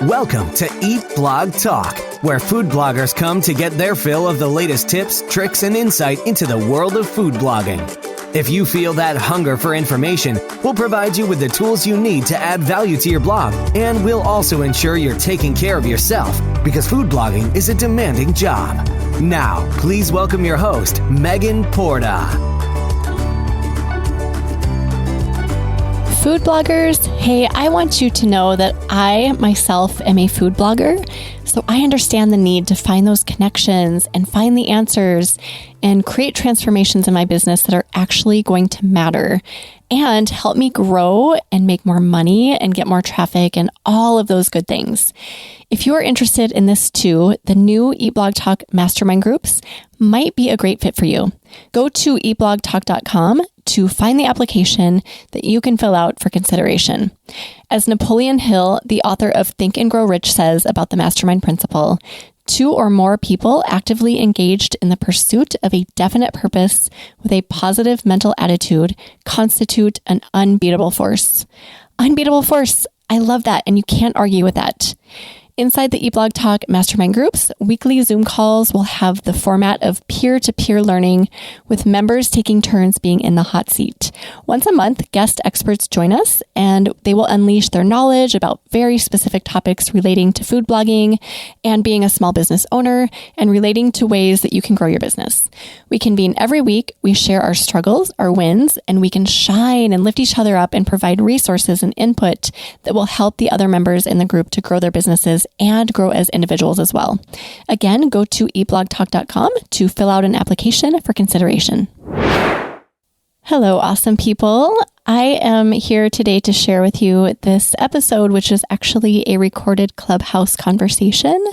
Welcome to Eat Blog Talk, where food bloggers come to get their fill of the latest tips, tricks, and insight into the world of food blogging. If you feel that hunger for information, we'll provide you with the tools you need to add value to your blog, and we'll also ensure you're taking care of yourself, because food blogging is a demanding job. Now, please welcome your host, Megan Porta. Food bloggers, hey, I want you to know that I myself am a food blogger, so I understand the need to find those connections and find the answers and create transformations in my business that are actually going to matter and help me grow and make more money and get more traffic and all of those good things. If you are interested in this too, the new Eat Blog Talk mastermind groups might be a great fit for you. Go to eatblogtalk.com to find the application that you can fill out for consideration. As Napoleon Hill, the author of Think and Grow Rich, says about the mastermind principle, 2 or more people actively engaged in the pursuit of a definite purpose with a positive mental attitude constitute an unbeatable force. Unbeatable force. I love that, and you can't argue with that. Inside the Eat Blog Talk mastermind groups, weekly Zoom calls will have the format of peer-to-peer learning, with members taking turns being in the hot seat. Once a month, guest experts join us, and they will unleash their knowledge about very specific topics relating to food blogging and being a small business owner, and relating to ways that you can grow your business. We convene every week, we share our struggles, our wins, and we can shine and lift each other up and provide resources and input that will help the other members in the group to grow their businesses and grow as individuals as well. Again, go to eatblogtalk.com to fill out an application for consideration. Hello, awesome people. I am here today to share with you this episode, which is actually a recorded Clubhouse conversation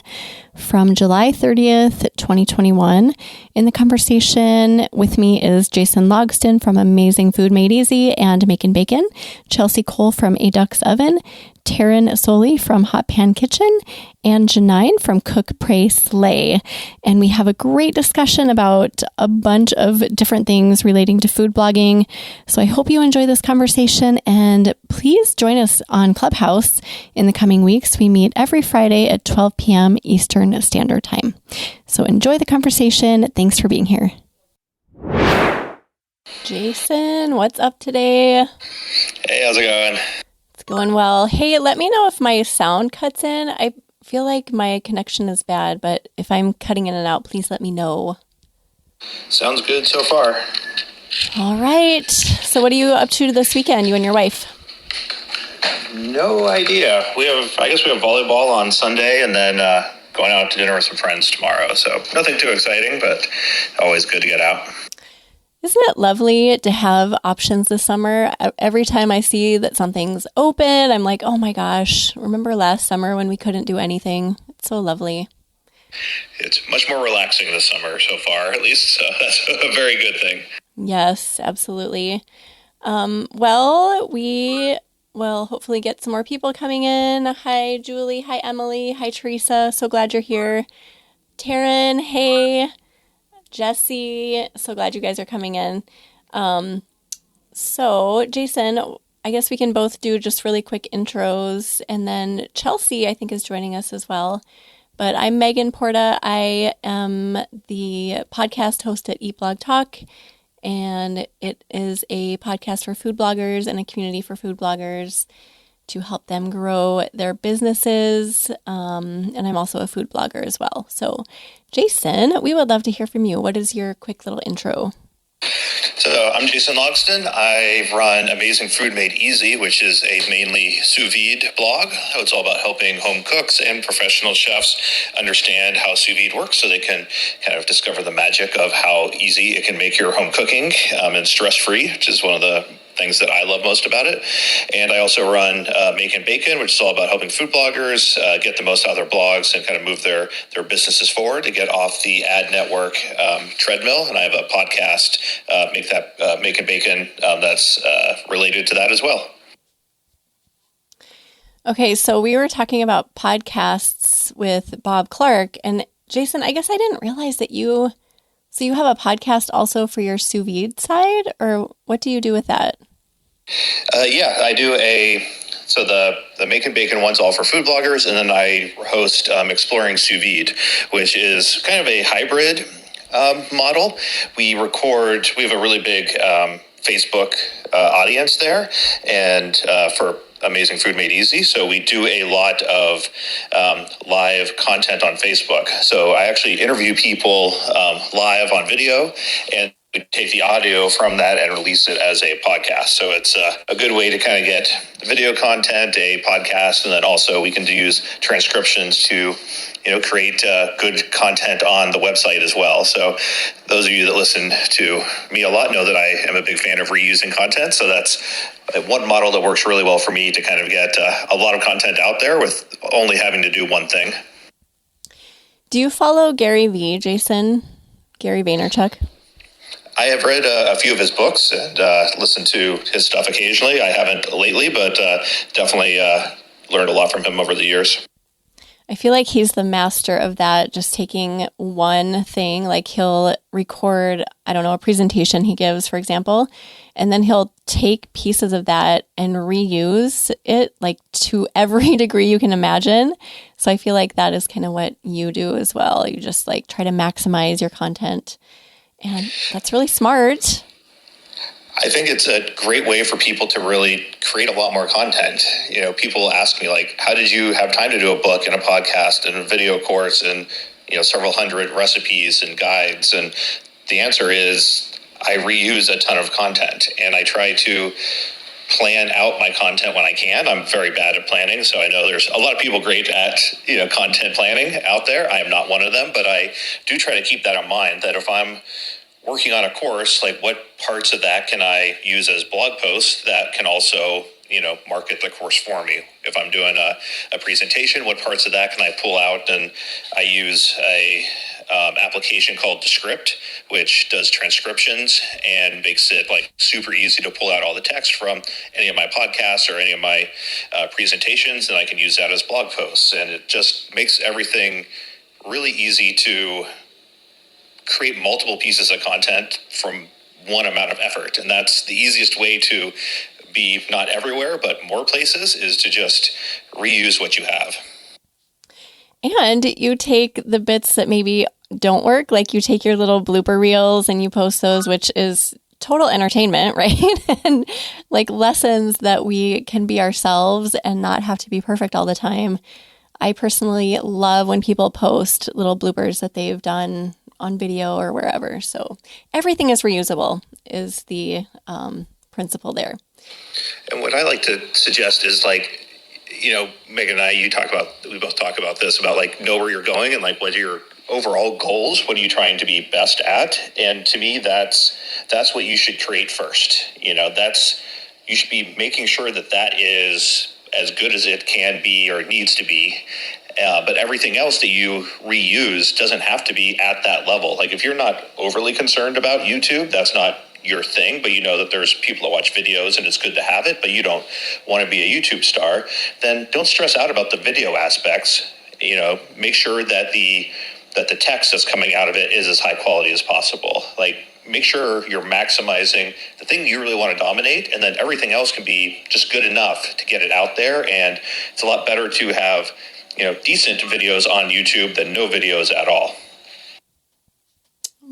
from July 30th, 2021. In the conversation with me is Jason Logsdon from Amazing Food Made Easy and Making Bacon, Chelsea Cole from A Duck's Oven, Taryn Soley from Hot Pan Kitchen, and Janine from Cook, Pray, Slay. And we have a great discussion about a bunch of different things relating to food blogging. So I hope you enjoy this conversation, and please join us on Clubhouse in the coming weeks. We meet every Friday at 12 p.m. Eastern Standard Time. So enjoy the conversation. Thanks for being here. Jason, what's up today? Hey, how's it going? It's going well. Hey, let me know if my sound cuts in. I feel like my connection is bad, but if I'm cutting in and out, please let me know. Sounds good so far. All right. So what are you up to this weekend, you and your wife? No idea. I guess we have volleyball on Sunday, and then going out to dinner with some friends tomorrow. So nothing too exciting, but always good to get out. Isn't it lovely to have options this summer? Every time I see that something's open, I'm like, oh my gosh, remember last summer when we couldn't do anything? It's so lovely. It's much more relaxing this summer so far, at least. So that's a very good thing. Yes, absolutely. Well, we will hopefully get some more people coming in. Hi, Julie. Hi, Emily. Hi, Teresa. So glad you're here. Taryn, hey. Jesse, so glad you guys are coming in. So, Jason, I guess we can both do just really quick intros, and then Chelsea, I think, is joining us as well. But I'm Megan Porta. I am the podcast host at Eat Blog Talk, and it is a podcast for food bloggers and a community for food bloggers to help them grow their businesses. And I'm also a food blogger as well. So, Jason, we would love to hear from you. What is your quick little intro? So I'm Jason Logsdon. I run Amazing Food Made Easy, which is a mainly sous vide blog. It's all about helping home cooks and professional chefs understand how sous vide works so they can kind of discover the magic of how easy it can make your home cooking and stress-free, which is one of the things that I love most about it. And I also run Making Bacon, which is all about helping food bloggers get the most out of their blogs and kind of move their businesses forward to get off the ad network treadmill. And I have a podcast, Making Bacon, that's related to that as well. Okay, so we were talking about podcasts with Bob Clark. And Jason, I guess I didn't realize that you have a podcast also for your sous vide side, or what do you do with that? Yeah, I do So the Making Bacon one's all for food bloggers, and then I host Exploring Sous Vide, which is kind of a hybrid model. We have a really big Facebook audience there, and for Amazing Food Made Easy. So we do a lot of live content on Facebook. So I actually interview people live on video, and we take the audio from that and release it as a podcast. So it's a good way to kind of get video content, a podcast, and then also we can use transcriptions to create good content on the website as well. So those of you that listen to me a lot know that I am a big fan of reusing content. So that's one model that works really well for me to kind of get a lot of content out there with only having to do one thing. Do you follow Gary V, Jason? Gary Vaynerchuk? I have read a few of his books and listened to his stuff occasionally. I haven't lately, but definitely learned a lot from him over the years. I feel like he's the master of that, just taking one thing, like he'll record, a presentation he gives, for example, and then he'll take pieces of that and reuse it like to every degree you can imagine. So I feel like that is kind of what you do as well. You just like try to maximize your content, and that's really smart. I think it's a great way for people to really create a lot more content. People ask me like, how did you have time to do a book and a podcast and a video course and, several hundred recipes and guides? And the answer is I reuse a ton of content, and I try to plan out my content when I can. I'm very bad at planning, so I know there's a lot of people great at, content planning out there. I am not one of them, but I do try to keep that in mind, that if I'm working on a course, like what parts of that can I use as blog posts that can also, market the course for me? If I'm doing a presentation, what parts of that can I pull out? And I use a application called Descript, which does transcriptions and makes it like super easy to pull out all the text from any of my podcasts or any of my presentations, and I can use that as blog posts. And it just makes everything really easy to create multiple pieces of content from one amount of effort. And that's the easiest way to be not everywhere, but more places, is to just reuse what you have. And you take the bits that maybe don't work, like you take your little blooper reels and you post those, which is total entertainment, right? And like lessons that we can be ourselves and not have to be perfect all the time. I personally love when people post little bloopers that they've done on video or wherever. So everything is reusable is the principle there. And what I like to suggest is like, Megan and I, we both talk about this, about like know where you're going and like what are your overall goals? What are you trying to be best at? And to me, that's what you should create first. You should be making sure that is as good as it can be or needs to be. But everything else that you reuse doesn't have to be at that level. Like if you're not overly concerned about YouTube, that's not your thing, but you know that there's people that watch videos and it's good to have it, but you don't want to be a YouTube star, then don't stress out about the video aspects. Make sure that the text that's coming out of it is as high quality as possible. Like make sure you're maximizing the thing you really want to dominate, and then everything else can be just good enough to get it out there. And it's a lot better to have decent videos on YouTube than no videos at all.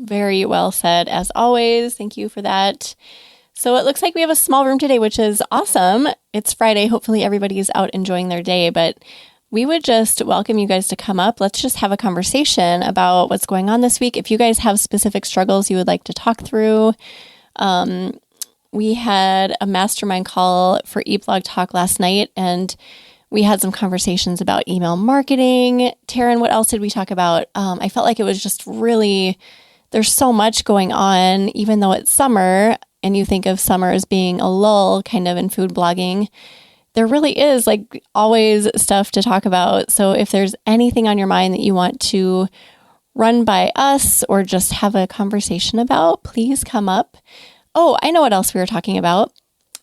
Very well said, as always. Thank you for that. So it looks like we have a small room today, which is awesome. It's Friday. Hopefully everybody's out enjoying their day, but we would just welcome you guys to come up. Let's just have a conversation about what's going on this week. If you guys have specific struggles you would like to talk through, we had a mastermind call for eBlog Talk last night, and we had some conversations about email marketing. Taryn, what else did we talk about? I felt like it was just really, there's so much going on, even though it's summer and you think of summer as being a lull kind of in food blogging. There really is like always stuff to talk about. So if there's anything on your mind that you want to run by us or just have a conversation about, please come up. Oh, I know what else we were talking about.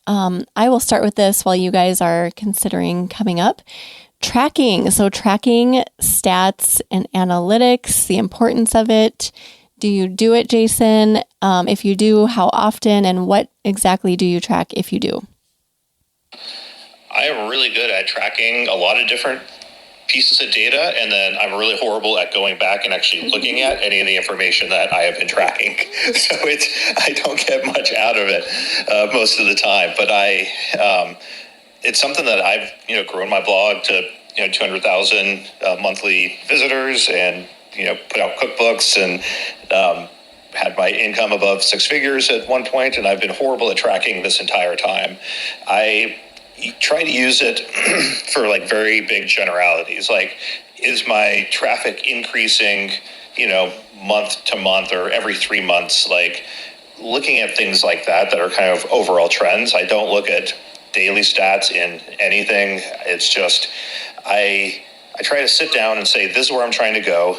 I will start with this while you guys are considering coming up. Tracking. So tracking stats and analytics, the importance of it. Do you do it, Jason? If you do, how often, and what exactly do you track if you do? I am really good at tracking a lot of different pieces of data, and then I'm really horrible at going back and actually looking at any of the information that I have been tracking. So I don't get much out of it most of the time. But it's something that I've grown my blog to 200,000 monthly visitors, and put out cookbooks, and had my income above six figures at one point, and I've been horrible at tracking this entire time. I try to use it for like very big generalities. Like, is my traffic increasing, month to month or every 3 months? Like, looking at things like that are kind of overall trends. I don't look at daily stats in anything. It's just, I try to sit down and say, this is where I'm trying to go.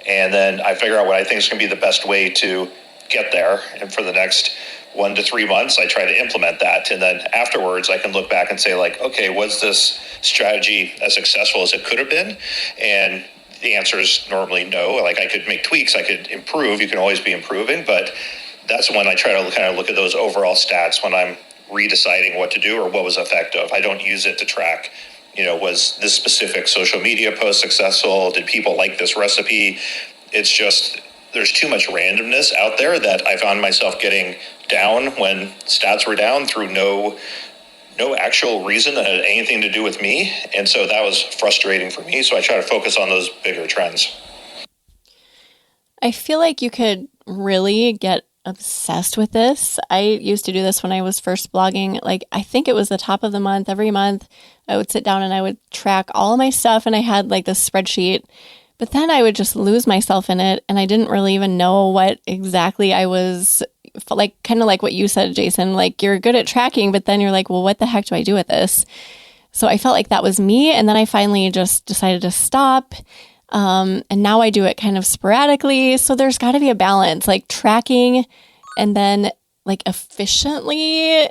And then I figure out what I think is going to be the best way to get there. And for the next 1 to 3 months, I try to implement that. And then afterwards, I can look back and say, like, okay, was this strategy as successful as it could have been? And the answer is normally no. Like, I could make tweaks, I could improve. You can always be improving. But that's when I try to kind of look at those overall stats when I'm redeciding what to do or what was effective. I don't use it to track, was this specific social media post successful? Did people like this recipe? It's just, there's too much randomness out there that I found myself getting down when stats were down through no actual reason that had anything to do with me. And so that was frustrating for me. So I try to focus on those bigger trends. I feel like you could really get obsessed with this. I used to do this when I was first blogging. Like, I think it was the top of the month. Every month I would sit down and I would track all of my stuff, and I had like this spreadsheet, but then I would just lose myself in it. And I didn't really even know what exactly I was like, kind of like what you said, Jason, like, you're good at tracking, but then you're like, well, what the heck do I do with this? So I felt like that was me. And then I finally just decided to stop. And now I do it kind of sporadically. So there's got to be a balance, like tracking and then like efficiently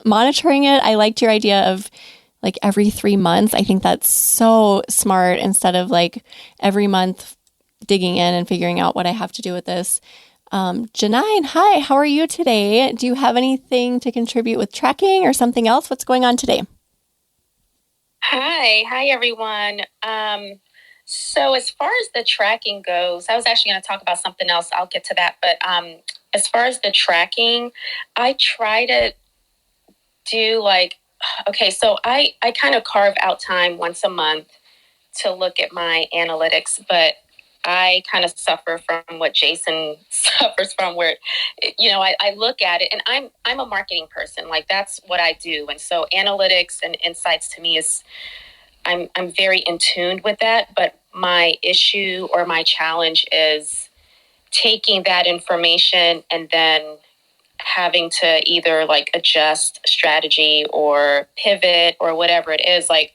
monitoring it. I liked your idea of like every 3 months. I think that's so smart, instead of like every month digging in and figuring out what I have to do with this. Janine, hi, how are you today? Do you have anything to contribute with tracking or something else? What's going on today? Hi everyone. So as far as the tracking goes, I was actually going to talk about something else. I'll get to that. But as far as the tracking, I try to do like, okay, so I kind of carve out time once a month to look at my analytics, but I kind of suffer from what Jason suffers from, where, I look at it, and I'm a marketing person. Like, that's what I do. And so analytics and insights to me is, I'm very in tune with that. But my issue or my challenge is taking that information and then having to either like adjust strategy or pivot or whatever it is. Like,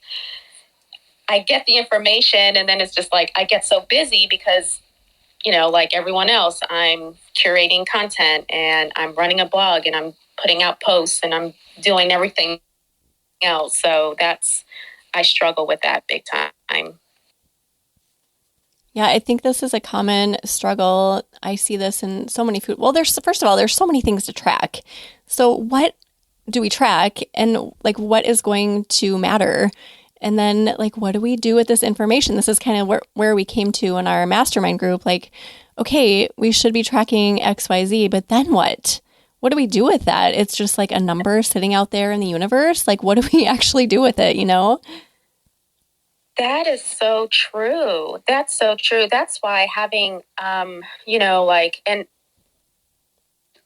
I get the information, and then it's just like, I get so busy because, like everyone else, I'm curating content and I'm running a blog and I'm putting out posts and I'm doing everything else. So I struggle with that big time. Yeah, I think this is a common struggle. I see this in so many food. Well, first of all, there's so many things to track. So what do we track, and like, what is going to matter? And then like, what do we do with this information? This is kind of where we came to in our mastermind group. Like, okay, we should be tracking XYZ, but then what? What do we do with that? It's just like a number sitting out there in the universe. Like, what do we actually do with it, That is so true. That's so true. That's why having, and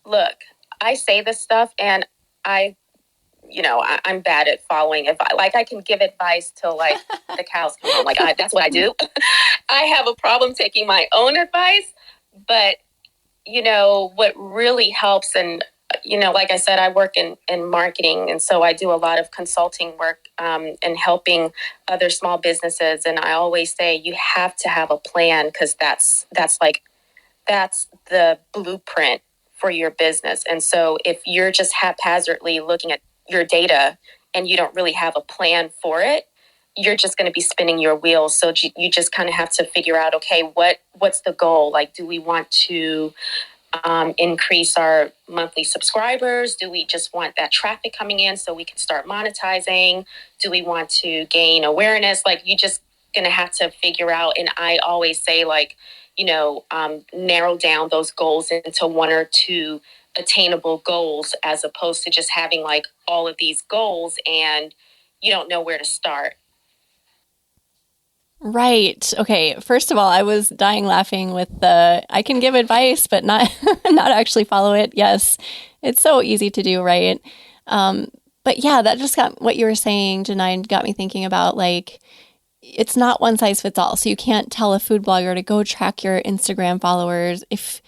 look, I say this stuff, and I'm bad at following advice. Like, I can give advice till like the cows come home. Like, that's what I do. I have a problem taking my own advice, but what really helps, and like I said, I work in marketing, and so I do a lot of consulting work and helping other small businesses. And I always say you have to have a plan, because that's the blueprint for your business. And so if you're just haphazardly looking at your data and you don't really have a plan for it, you're just going to be spinning your wheels. So you just kind of have to figure out, okay, what's the goal? Like, do we want to increase our monthly subscribers? Do we just want that traffic coming in so we can start monetizing? Do we want to gain awareness? Like, you just going to have to figure out. And I always say, like, narrow down those goals into one or two attainable goals, as opposed to just having like all of these goals and you don't know where to start. Right. Okay. First of all, I was dying laughing with I can give advice, but not not actually follow it. Yes. It's so easy to do, right? But yeah, that just got what you were saying, Janine, got me thinking about, like, it's not one size fits all. So you can't tell a food blogger to go track your Instagram followers if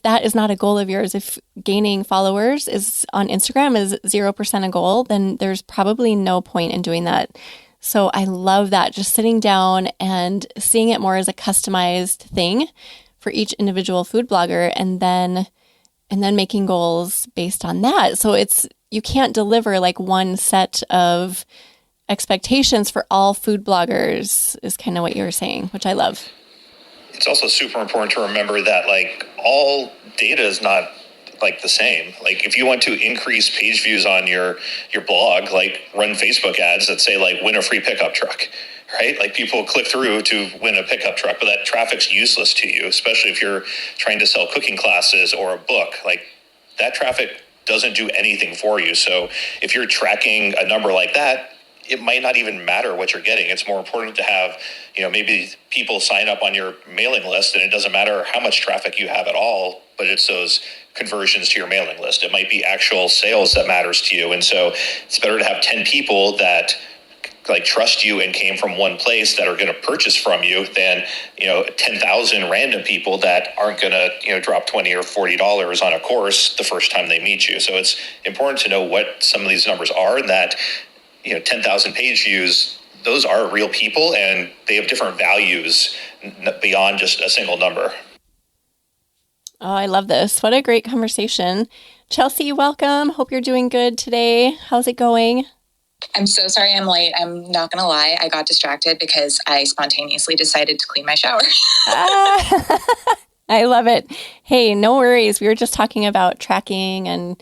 that is not a goal of yours. If gaining followers is on Instagram is 0% a goal, then there's probably no point in doing that. So I love that, just sitting down and seeing it more as a customized thing for each individual food blogger, and then making goals based on that. So you can't deliver like one set of expectations for all food bloggers, is kind of what you were saying, which I love. It's also super important to remember that like all data is not like the same. Like, if you want to increase page views on your blog, like, run Facebook ads that say like win a free pickup truck, right? Like, people click through to win a pickup truck, but that traffic's useless to you, especially if you're trying to sell cooking classes or a book. Like, that traffic doesn't do anything for you. So if you're tracking a number like that, it might not even matter what you're getting. It's more important to have, maybe people sign up on your mailing list, and it doesn't matter how much traffic you have at all, but it's those conversions to your mailing list. It might be actual sales that matters to you. And so it's better to have 10 people that like trust you and came from one place that are going to purchase from you than 10,000 random people that aren't going to drop $20 or $40 on a course the first time they meet you. So it's important to know what some of these numbers are, and that 10,000 page views, those are real people, and they have different values beyond just a single number. Oh, I love this. What a great conversation. Chelsea, welcome. Hope you're doing good today. How's it going? I'm so sorry I'm late. I'm not going to lie. I got distracted because I spontaneously decided to clean my shower. I love it. Hey, no worries. We were just talking about tracking and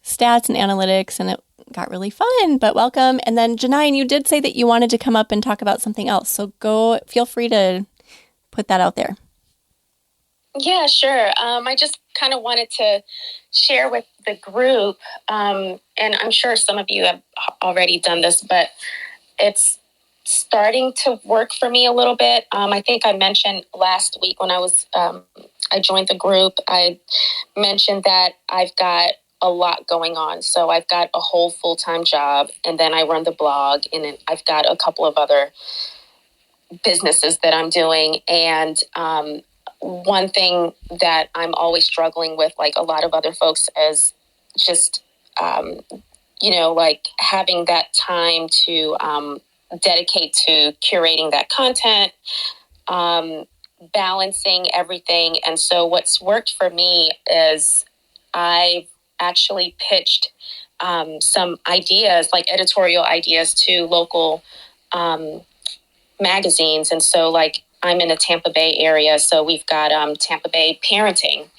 stats and analytics, and it got really fun, but welcome. And then Janine, you did say that you wanted to come up and talk about something else. So feel free to put that out there. Yeah, sure. I just kind of wanted to share with the group, and I'm sure some of you have already done this, but it's starting to work for me a little bit. I think I mentioned last week when I joined the group, I mentioned that I've got a lot going on. So I've got a whole full-time job, and then I run the blog, and then I've got a couple of other businesses that I'm doing. And one thing that I'm always struggling with, like a lot of other folks, is just, like having that time to dedicate to curating that content, balancing everything. And so what's worked for me is I've actually pitched some ideas, like editorial ideas, to local magazines. And so, like, I'm in the Tampa Bay area, so we've got Tampa Bay Parenting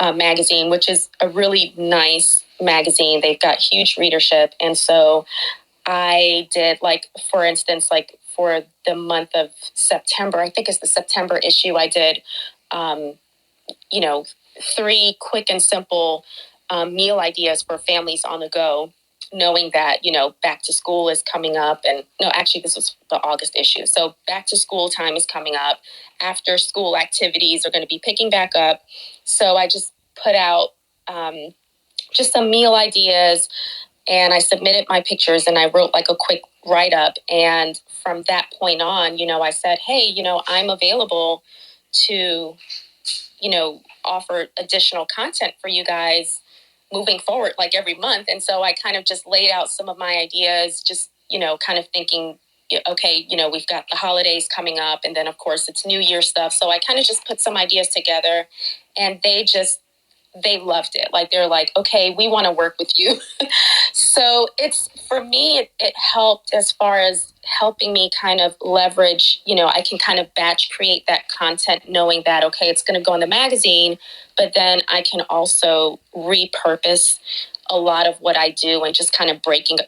magazine, which is a really nice magazine. They've got huge readership. And so I did, like, for instance, like for the month of September, I think it's the September issue, I did, 3 quick and simple meal ideas for families on the go, knowing that, back to school is coming up. And no, actually, this was the August issue. So back to school time is coming up. After school activities are going to be picking back up. So I just put out just some meal ideas, and I submitted my pictures, and I wrote like a quick write-up. And from that point on, I said, hey, I'm available to, offer additional content for you guys moving forward, like every month. And so I kind of just laid out some of my ideas, just, kind of thinking, okay, we've got the holidays coming up, and then of course it's New Year stuff. So I kind of just put some ideas together, and they loved it. Like, they're like, okay, we want to work with you. So for me, it helped as far as helping me kind of leverage, I can kind of batch create that content knowing that, okay, it's going to go in the magazine, but then I can also repurpose a lot of what I do and just kind of breaking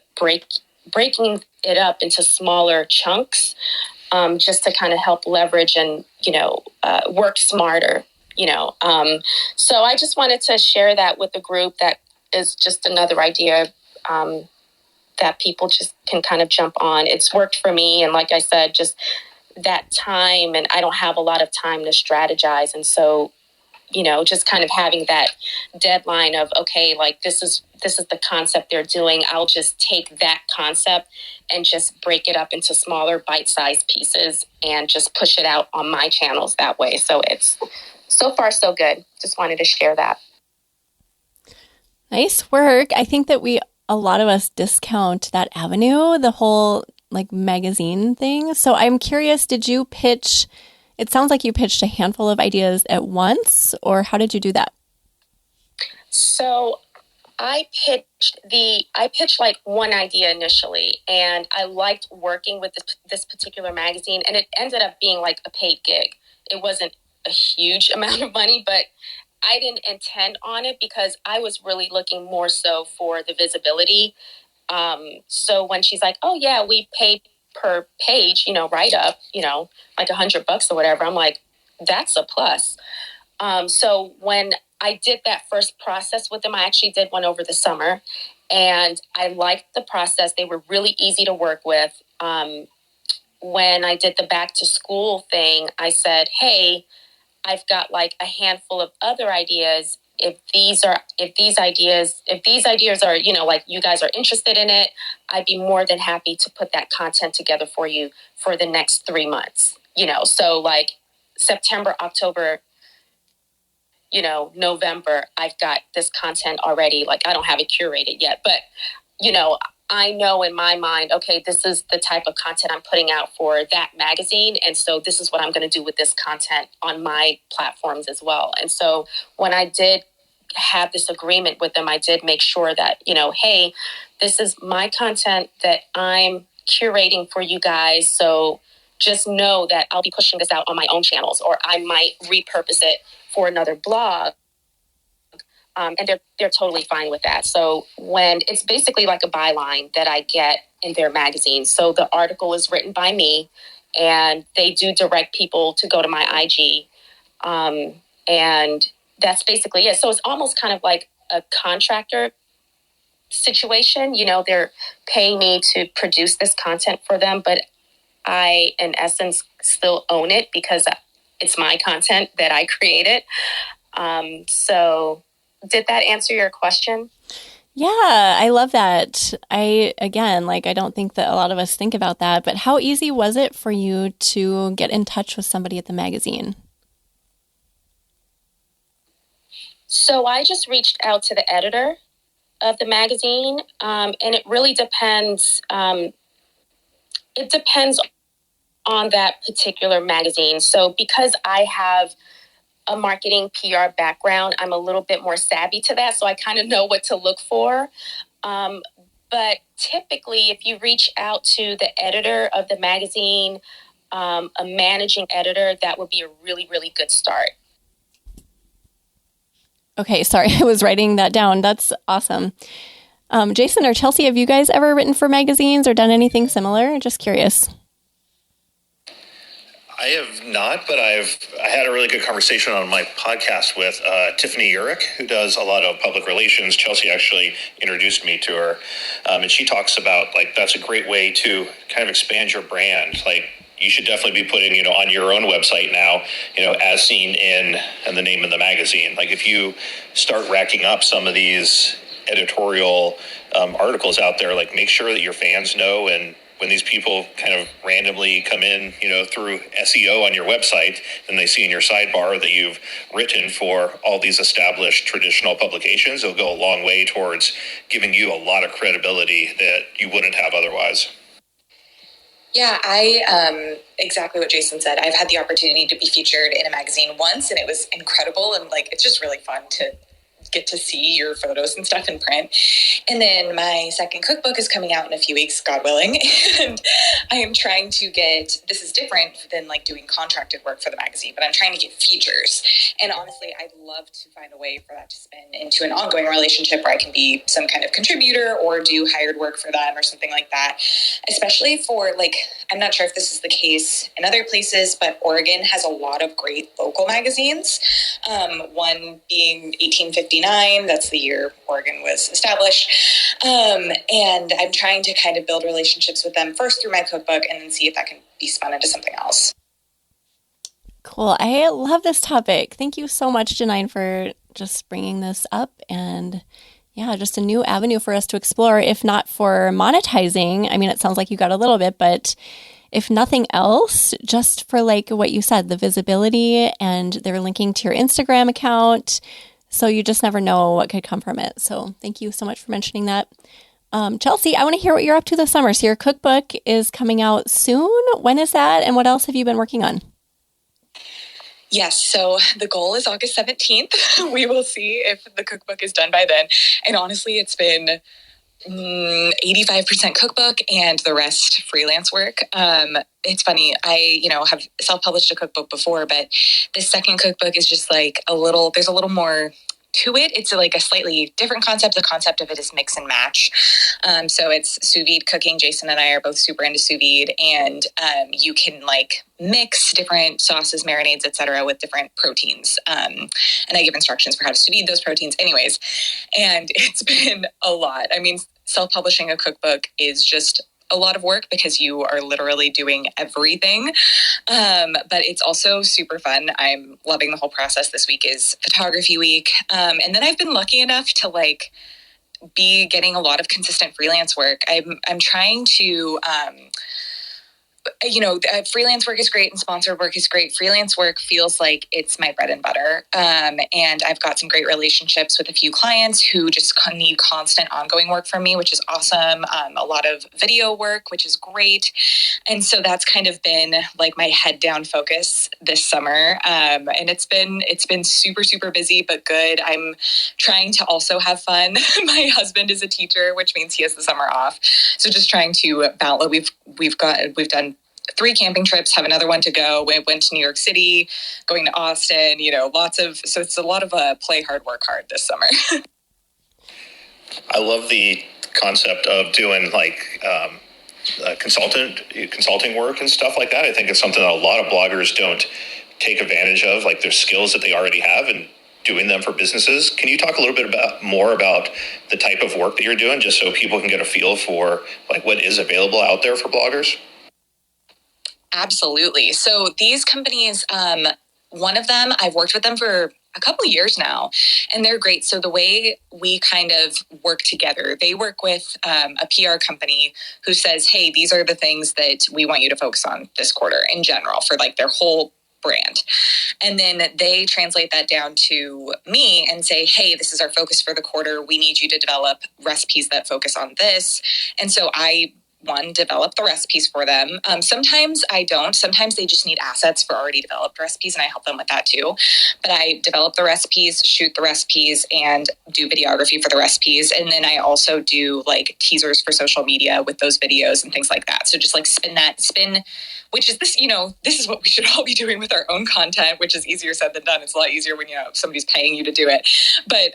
it up into smaller chunks, just to kind of help leverage and, work smarter, So I just wanted to share that with the group. That is just another idea that people just can kind of jump on. It's worked for me. And like I said, just that time, and I don't have a lot of time to strategize. And so, just kind of having that deadline of, okay, like this is the concept they're doing. I'll just take that concept and just break it up into smaller bite-sized pieces and just push it out on my channels that way. So it's so far so good. Just wanted to share that. Nice work. I think that a lot of us discount that avenue, the whole like magazine thing. So I'm curious, did you pitch, it sounds like you pitched a handful of ideas at once, or how did you do that? So I pitched like one idea initially, and I liked working with this particular magazine, and it ended up being like a paid gig. It wasn't a huge amount of money, but I didn't intend on it because I was really looking more so for the visibility. So when she's like, oh yeah, we pay per page, write up, like $100 or whatever, I'm like, that's a plus. So when I did that first process with them, I actually did one over the summer, and I liked the process. They were really easy to work with. When I did the back to school thing, I said, hey, I've got like a handful of other ideas. If these ideas are, like you guys are interested in it, I'd be more than happy to put that content together for you for the next 3 months, so like September, October, November, I've got this content already. Like I don't have it curated yet, but, I know in my mind, okay, this is the type of content I'm putting out for that magazine. And so this is what I'm going to do with this content on my platforms as well. And so when I did have this agreement with them, I did make sure that, hey, this is my content that I'm curating for you guys. So just know that I'll be pushing this out on my own channels, or I might repurpose it for another blog. And they're totally fine with that. So when it's basically like a byline that I get in their magazine. So the article is written by me, and they do direct people to go to my IG. And that's basically it. So it's almost kind of like a contractor situation. They're paying me to produce this content for them, but I, in essence, still own it because it's my content that I created. So did that answer your question? Yeah, I love that. I don't think that a lot of us think about that, but how easy was it for you to get in touch with somebody at the magazine? So I just reached out to the editor of the magazine, and it really depends. It depends on that particular magazine. So because I have a marketing PR background, I'm a little bit more savvy to that. So I kind of know what to look for. But typically, if you reach out to the editor of the magazine, a managing editor, that would be a really, really good start. Okay, sorry, I was writing that down. That's awesome. Jason or Chelsea, have you guys ever written for magazines or done anything similar? Just curious. I have not, but I had a really good conversation on my podcast with Tiffany Urich, who does a lot of public relations. Chelsea actually introduced me to her, and she talks about like that's a great way to kind of expand your brand. Like you should definitely be putting on your own website now, as seen in the name of the magazine. Like if you start racking up some of these editorial articles out there, like make sure that your fans know, and when these people kind of randomly come in, through SEO on your website, and they see in your sidebar that you've written for all these established traditional publications, it'll go a long way towards giving you a lot of credibility that you wouldn't have otherwise. Yeah, I exactly what Jason said. I've had the opportunity to be featured in a magazine once, and it was incredible. And it's just really fun to get to see your photos and stuff in print. And then my second cookbook is coming out in a few weeks, God willing. And I am trying to get, this is different than like doing contracted work for the magazine, but I'm trying to get features. And honestly, I'd love to find a way for that to spin into an ongoing relationship where I can be some kind of contributor or do hired work for them or something like that. Especially for like, I'm not sure if this is the case in other places, but Oregon has a lot of great local magazines. One being 1859, that's the year Oregon was established. And I'm trying to kind of build relationships with them first through my cookbook and then see if that can be spun into something else. Cool. I love this topic. Thank you so much, Janine, for just bringing this up. And yeah, just a new avenue for us to explore, if not for monetizing. I mean, it sounds like you got a little bit, but if nothing else, just for like what you said, the visibility, and they're linking to your Instagram account. So you just never know what could come from it. So thank you so much for mentioning that. Chelsea, I want to hear what you're up to this summer. So your cookbook is coming out soon. When is that? And what else have you been working on? Yes, so the goal is August 17th. We will see if the cookbook is done by then. And honestly, it's been 85% cookbook and the rest freelance work. It's funny. I, have self-published a cookbook before, but this second cookbook is just like there's a little more to it. It's like a slightly different concept. The concept of it is mix and match. So it's sous vide cooking. Jason and I are both super into sous vide, and you can like mix different sauces, marinades, etc., with different proteins. And I give instructions for how to sous vide those proteins anyways. And it's been a lot. I mean, self-publishing a cookbook is just a lot of work because you are literally doing everything. But it's also super fun. I'm loving the whole process. This week is photography week. And then I've been lucky enough to like be getting a lot of consistent freelance work. I'm trying to, freelance work is great and sponsored work is great. Freelance work feels like it's my bread and butter. And I've got some great relationships with a few clients who just need constant ongoing work from me, which is awesome. A lot of video work, which is great. And so that's kind of been like my head down focus this summer. And it's been super, super busy, but good. I'm trying to also have fun. My husband is a teacher, which means he has the summer off. So just trying to balance. We've done 3 camping trips, have another one to go. We went to New York City, going to Austin, so it's a lot of play hard, work hard this summer. I love the concept of doing like consulting work and stuff like that. I think it's something that a lot of bloggers don't take advantage of, like their skills that they already have and doing them for businesses. Can you talk a little bit more about the type of work that you're doing, just so people can get a feel for like what is available out there for bloggers? Absolutely. So these companies, one of them, I've worked with them for a couple of years now, and they're great. So the way we kind of work together, they work with a PR company who says, hey, these are the things that we want you to focus on this quarter in general for like their whole brand. And then they translate that down to me and say, hey, this is our focus for the quarter. We need you to develop recipes that focus on this. And so I develop the recipes for them. Sometimes I don't. Sometimes they just need assets for already developed recipes, and I help them with that too. But I develop the recipes, shoot the recipes, and do videography for the recipes. And then I also do like teasers for social media with those videos and things like that. So just like spin, which is this, this is what we should all be doing with our own content, which is easier said than done. It's a lot easier when, somebody's paying you to do it. But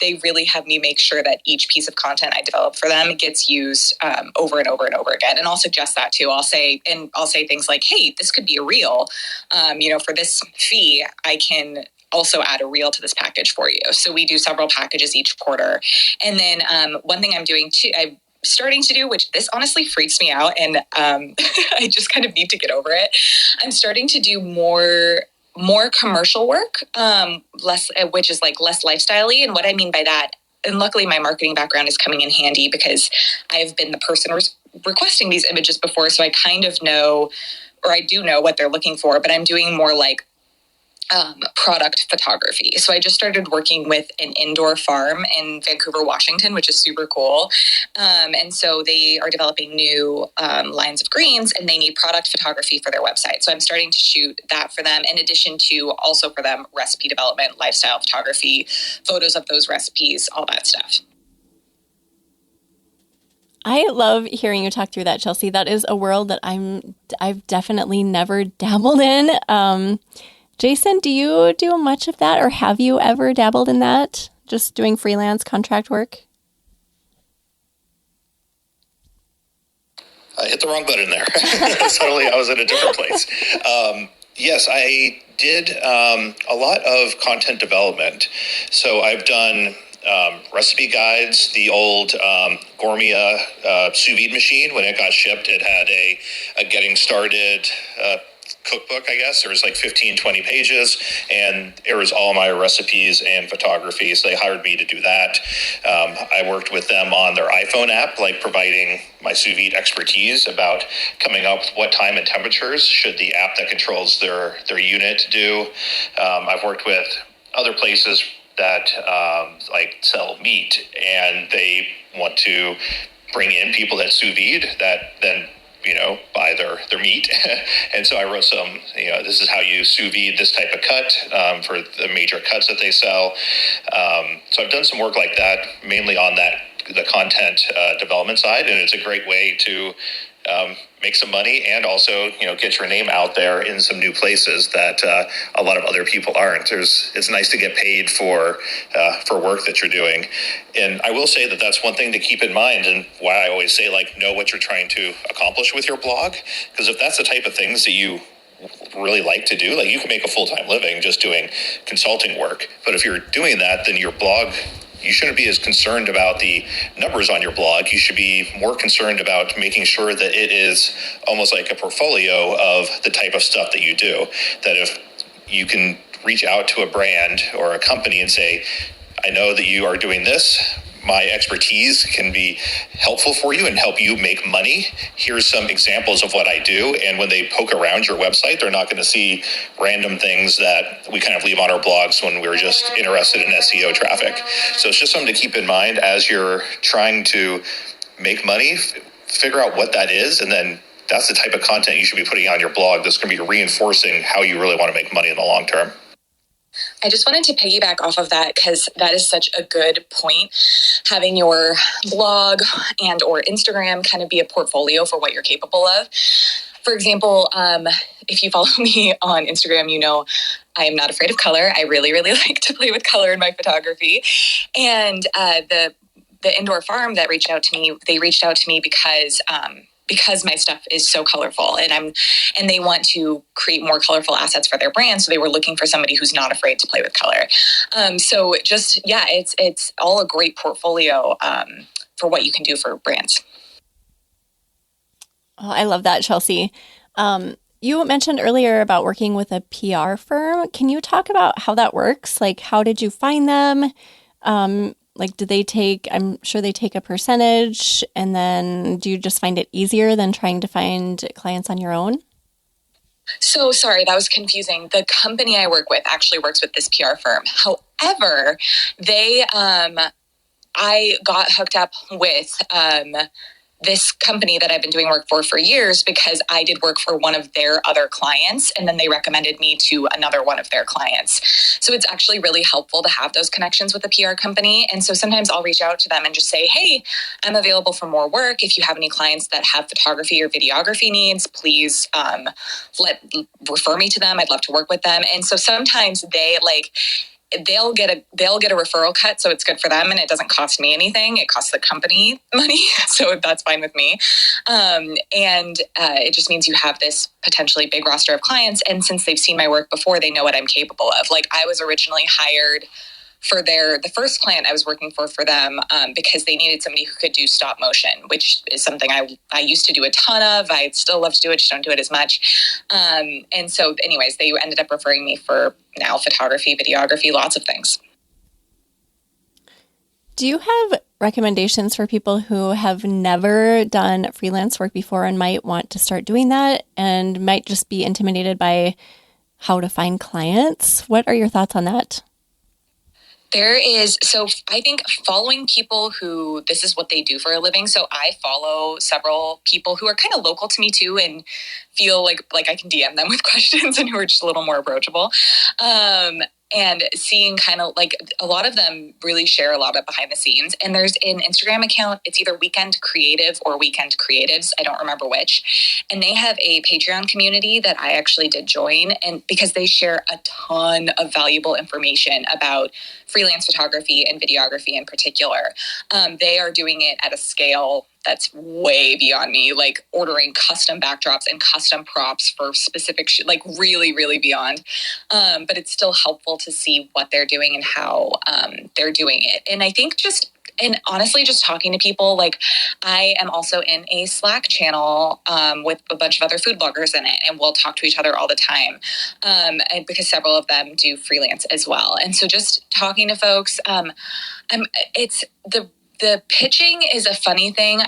they really have me make sure that each piece of content I develop for them gets used over and over and over again. And I'll suggest that too. I'll say things like, hey, this could be a reel. For this fee, I can also add a reel to this package for you. So we do several packages each quarter. And then one thing I'm doing too, I'm starting to do, which this honestly freaks me out, and I just kind of need to get over it. I'm starting to do more commercial work, which is like less lifestyle-y. And what I mean by that, and luckily my marketing background is coming in handy because I've been the person requesting these images before. So I kind of know, or I do know what they're looking for, but I'm doing more like product photography. So I just started working with an indoor farm in Vancouver, Washington, which is super cool. And so they are developing new lines of greens, and they need product photography for their website. So I'm starting to shoot that for them, in addition to also for them recipe development, lifestyle photography, photos of those recipes, all that stuff. I love hearing you talk through that, Chelsea. That is a world that I've definitely never dabbled in. Jason, do you do much of that, or have you ever dabbled in that? Just doing freelance contract work? I hit the wrong button there. Suddenly I was in a different place. Yes, I did a lot of content development. So I've done recipe guides. The old Gourmet sous vide machine, when it got shipped, it had a getting started cookbook, I guess. There was like 15, 20 pages, and it was all my recipes and photography. So they hired me to do that. I worked with them on their iPhone app, like providing my sous vide expertise about coming up with what time and temperatures should the app that controls their unit do. I've worked with other places that like sell meat, and they want to bring in people that sous vide that then buy their meat. And so I wrote some, this is how you sous vide this type of cut for the major cuts that they sell. So I've done some work like that, mainly on the content development side. And it's a great way to make some money and also, get your name out there in some new places that a lot of other people aren't. It's nice to get paid for work that you're doing. And I will say that that's one thing to keep in mind, and why I always say, know what you're trying to accomplish with your blog. Because if that's the type of things that you really like to do, you can make a full-time living just doing consulting work. But if you're doing that, then your blog, you shouldn't be as concerned about the numbers on your blog. You should be more concerned about making sure that it is almost like a portfolio of the type of stuff that you do. That if you can reach out to a brand or a company and say, I know that you are doing this, my expertise can be helpful for you and help you make money. Here's some examples of what I do. And when they poke around your website, they're not going to see random things that we kind of leave on our blogs when we're just interested in SEO traffic. So it's just something to keep in mind as you're trying to make money. Figure out what that is, and then that's the type of content you should be putting on your blog that's going to be reinforcing how you really want to make money in the long term. I just wanted to piggyback off of that, because that is such a good point. Having your blog and or Instagram kind of be a portfolio for what you're capable of. For example, if you follow me on Instagram, I am not afraid of color. I really, really like to play with color in my photography. And the indoor farm that reached out to me, they reached out to me because my stuff is so colorful, and they want to create more colorful assets for their brand. So they were looking for somebody who's not afraid to play with color. So just, it's all a great portfolio for what you can do for brands. Oh, I love that, Chelsea. You mentioned earlier about working with a PR firm. Can you talk about how that works? How did you find them? I'm sure they take a percentage, and then do you just find it easier than trying to find clients on your own? So sorry, that was confusing. The company I work with actually works with this PR firm. However, I got hooked up with this company that I've been doing work for years, because I did work for one of their other clients, and then they recommended me to another one of their clients. So it's actually really helpful to have those connections with a PR company. And so sometimes I'll reach out to them and just say, hey, I'm available for more work. If you have any clients that have photography or videography needs, please refer me to them. I'd love to work with them. And so sometimes they'll get a referral cut, so it's good for them and it doesn't cost me anything. It costs the company money, so that's fine with me. It just means you have this potentially big roster of clients, and since they've seen my work before, they know what I'm capable of. I was originally hired for the first client I was working for them because they needed somebody who could do stop motion, which is something I used to do a ton of. I still love to do it, just don't do it as much. And so anyways, they ended up referring me for now photography, videography, lots of things. Do you have recommendations for people who have never done freelance work before and might want to start doing that and might just be intimidated by how to find clients. What are your thoughts on that? So I think following people who this is what they do for a living. So I follow several people who are kind of local to me too, and feel like I can DM them with questions and who are just a little more approachable. And seeing kind of like a lot of them really share a lot of behind the scenes. And there's an Instagram account. It's either Weekend Creative or Weekend Creatives. I don't remember which. And they have a Patreon community that I actually did join. And because they share a ton of valuable information about freelance photography and videography in particular. They are doing it at a scale that's way beyond me, like ordering custom backdrops and custom props for specific like really, really beyond. But it's still helpful to see what they're doing and how they're doing it. And I think and honestly, just talking to people, like I am also in a Slack channel with a bunch of other food bloggers in it, and we'll talk to each other all the time and because several of them do freelance as well. And so just talking to folks, the pitching is a funny thing.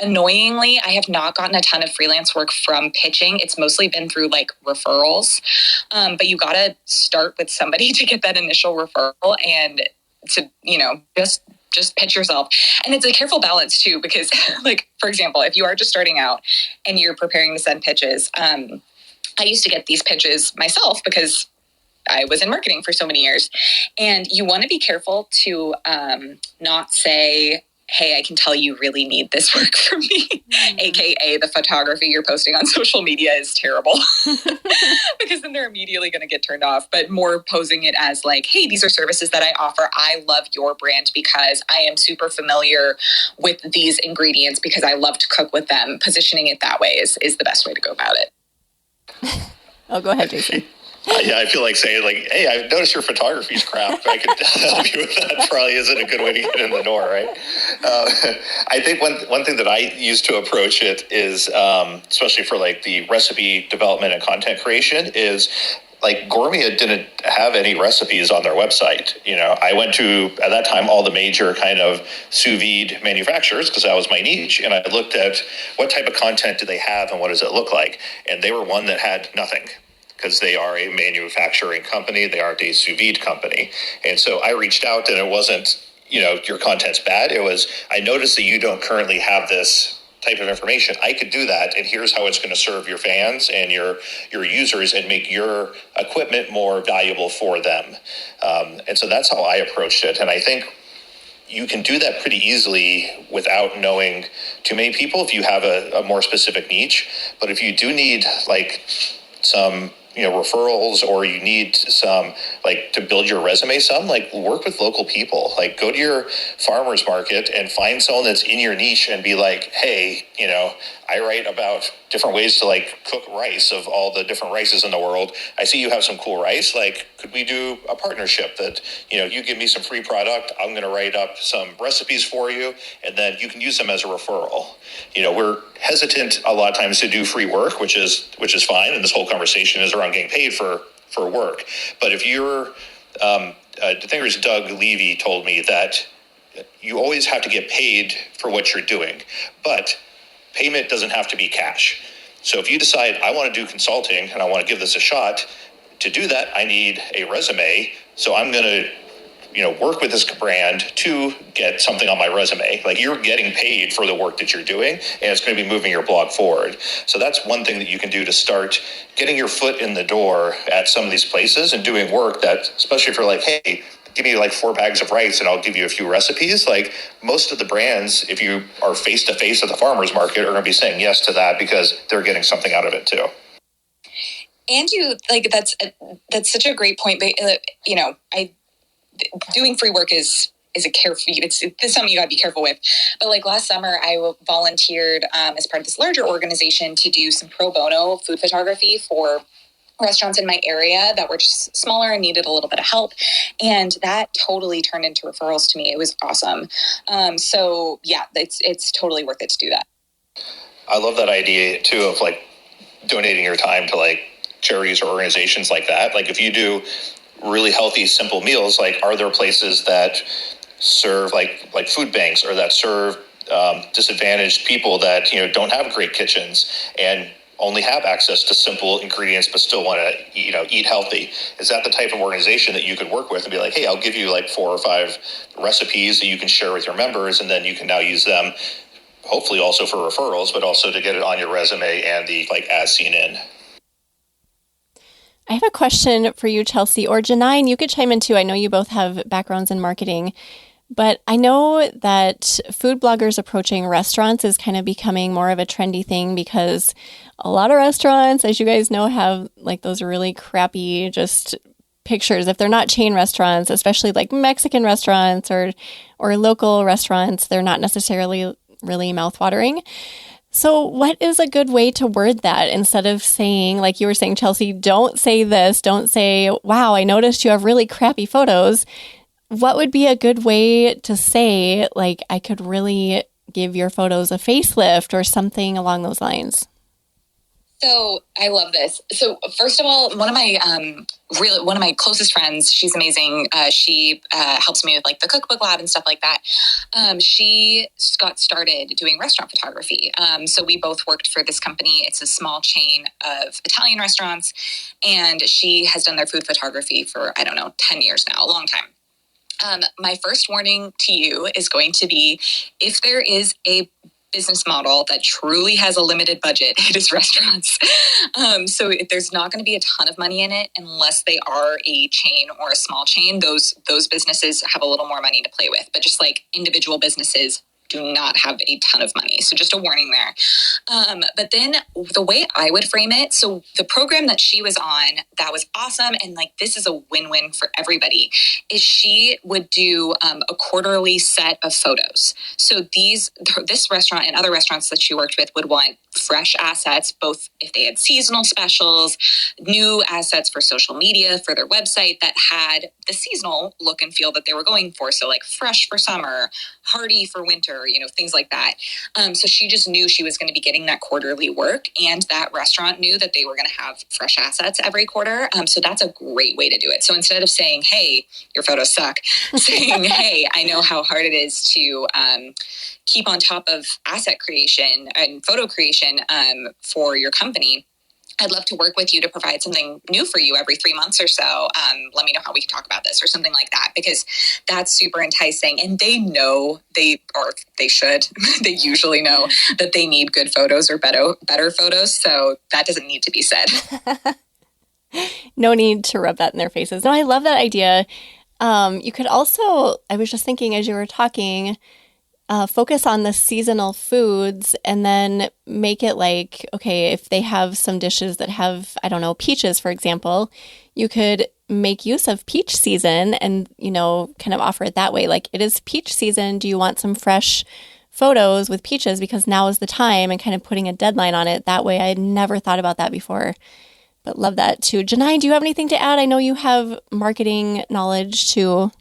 Annoyingly, I have not gotten a ton of freelance work from pitching. It's mostly been through like referrals. But you got to start with somebody to get that initial referral and to, just pitch yourself. And it's a careful balance too, because like, for example, if you are just starting out and you're preparing to send pitches, I used to get these pitches myself because I was in marketing for so many years. And you want to be careful to not say, hey, I can tell you really need this work from me, AKA the photography you're posting on social media is terrible, because then they're immediately going to get turned off. But more posing it as like, hey, these are services that I offer. I love your brand because I am super familiar with these ingredients because I love to cook with them. Positioning it that way is the best way to go about it. Oh, go ahead, Jason. Yeah, I feel like saying like, hey, I've noticed your photography's crap. I could help you with that. Probably isn't a good way to get in the door, right? I think one thing that I use to approach it is, especially for like the recipe development and content creation, is like Gourmia didn't have any recipes on their website. I went to, at that time, all the major kind of sous vide manufacturers because that was my niche. And I looked at what type of content do they have and what does it look like? And they were one that had nothing, because they are a manufacturing company. They aren't a sous vide company. And so I reached out, and it wasn't, your content's bad. It was, I noticed that you don't currently have this type of information. I could do that, and here's how it's going to serve your fans and your users and make your equipment more valuable for them. And so that's how I approached it. And I think you can do that pretty easily without knowing too many people if you have a more specific niche. But if you do need like some referrals, or you need some like to build your resume some, like work with local people, like go to your farmer's market and find someone that's in your niche and be like, hey, I write about different ways to like cook rice of all the different rices in the world. I see you have some cool rice. Like, could we do a partnership that, you give me some free product, I'm going to write up some recipes for you, and then you can use them as a referral. We're hesitant a lot of times to do free work, which is fine. And this whole conversation is around getting paid for work. But if you're, I think it was Doug Levy told me that you always have to get paid for what you're doing, but payment doesn't have to be cash. So if you decide I want to do consulting and I want to give this a shot, to do that, I need a resume. So I'm going to, work with this brand to get something on my resume. Like, you're getting paid for the work that you're doing, and it's going to be moving your blog forward. So that's one thing that you can do to start getting your foot in the door at some of these places and doing work that, especially if you're like, hey, give me like 4 bags of rice and I'll give you a few recipes. Like, most of the brands, if you are face to face at the farmer's market, are going to be saying yes to that because they're getting something out of it too. And that's such a great point. But doing free work is a careful. It's something you got to be careful with. But like last summer, I volunteered as part of this larger organization to do some pro bono food photography for restaurants in my area that were just smaller and needed a little bit of help. And that totally turned into referrals to me. It was awesome. So yeah, it's totally worth it to do that. I love that idea too of like donating your time to like charities or organizations like that. Like, if you do really healthy, simple meals, like, are there places that serve like food banks, or that serve disadvantaged people that, don't have great kitchens? And only have access to simple ingredients but still want to eat healthy? Is that the type of organization that you could work with and be like, hey, I'll give you like 4 or 5 recipes that you can share with your members, and then you can now use them hopefully also for referrals, but also to get it on your resume and the as seen in. I have a question for you, Chelsea, or Janine. You could chime in too. I know you both have backgrounds in marketing, but I know that food bloggers approaching restaurants is kind of becoming more of a trendy thing, because a lot of restaurants, as you guys know, have like those really crappy just pictures. If they're not chain restaurants, especially like Mexican restaurants or local restaurants, they're not necessarily really mouthwatering. So what is a good way to word that, instead of saying, like you were saying, Chelsea, don't say this, don't say, wow, I noticed you have really crappy photos. What would be a good way to say, like, I could really give your photos a facelift or something along those lines? So I love this. So first of all, one of my closest friends, she's amazing. She helps me with like the cookbook lab and stuff like that. She got started doing restaurant photography. So we both worked for this company. It's a small chain of Italian restaurants, and she has done their food photography for, 10 years now, a long time. My first warning to you is going to be, if there is a business model that truly has a limited budget, it is restaurants. So there's not going to be a ton of money in it unless they are a chain or a small chain. Those businesses have a little more money to play with, but just like individual businesses do not have a ton of money. So just a warning there. But then the way I would frame it, so the program that she was on, that was awesome. And like, this is a win-win for everybody, is she would do a quarterly set of photos. So this restaurant and other restaurants that she worked with would want fresh assets, both if they had seasonal specials, new assets for social media, for their website that had the seasonal look and feel that they were going for. So like fresh for summer, hearty for winter, things like that. So she just knew she was going to be getting that quarterly work, and that restaurant knew that they were going to have fresh assets every quarter. So that's a great way to do it. So instead of saying, hey, your photos suck, saying, hey, I know how hard it is to keep on top of asset creation and photo creation for your company. I'd love to work with you to provide something new for you every 3 months or so. Let me know how we can talk about this, or something like that, because that's super enticing. And they know they should, they usually know that they need good photos or better photos. So that doesn't need to be said. No need to rub that in their faces. No, I love that idea. You could also, I was just thinking as you were talking, focus on the seasonal foods, and then make it like, okay, if they have some dishes that have, peaches, for example, you could make use of peach season and, kind of offer it that way. Like, it is peach season. Do you want some fresh photos with peaches? Because now is the time, and kind of putting a deadline on it that way. I had never thought about that before, but love that too. Janine, do you have anything to add? I know you have marketing knowledge too.